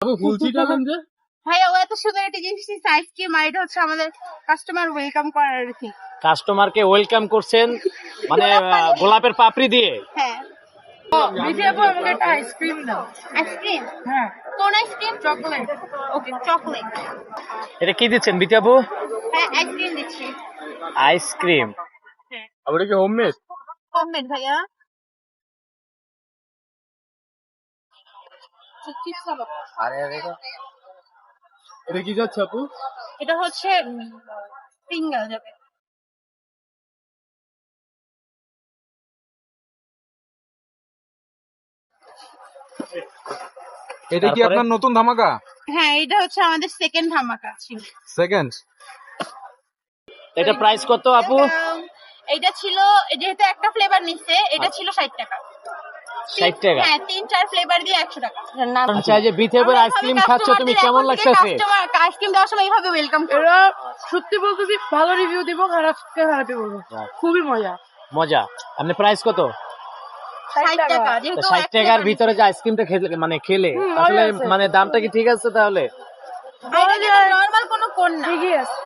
ফুলছি টালেন যে ভাইয়া ও এত সুন্দর একটা জিনিস আইসক্রিম, আর এটা হচ্ছে আমাদের কাস্টমার ওয়েলকাম করার আর কি। কাস্টমারকে ওয়েলকাম করছেন মানে গোলাপের পাপড়ি দিয়ে। হ্যাঁ বিজয়াপু আমাকে একটা আইসক্রিম দাও। আইসক্রিম, হ্যাঁ কোন আইসক্রিম? চকলেট। ওকে চকলেট। এটা কি দিচ্ছেন বিটিয়াপু? হ্যাঁ আইসক্রিম দিচ্ছি। আইসক্রিম। আবার কি হোমমেড? হোমমেড ভাইয়া। এটা কি যাচ্ছে আপু? এটা হচ্ছে সিঙ্গেল যাবে। এটা কি তারপরে? আপনার নতুন ধামাকা? হ্যাঁ এটা হচ্ছে আমাদের সেকেন্ড ধামাকা ছিল। সেকেন্ড? এটা প্রাইস কত আপু? এটা ছিল, যেহেতু একটা ফ্লেভার নিচ্ছে, এটা ছিল 60 টাকা। 60 টাকা। হ্যাঁ 3-4 ফ্লেভার দিয়ে 100 টাকা। আচ্ছা এই যে বিটিয়াপুর আইসক্রিম খাচ্ছ তুমি, কেমন লাগতেছে? আইসক্রিম দেওয়ার সময় এইভাবে ওয়েলকাম করো। এরা সত্যি বলতেছি ভালো রিভিউ দিব, খারাপকে খারাপই বলবো। খুবই মজা। মজা। আপনি প্রাইস কত? 60 টাকা। যেহেতু 60 টাকার ভিতরে যে আইসক্রিমটা খেলে আসলে মজা আছে। মানে দামটা কি ঠিক আছে তাহলে? নরমাল কোনো কোন না। ঠিকই আছে।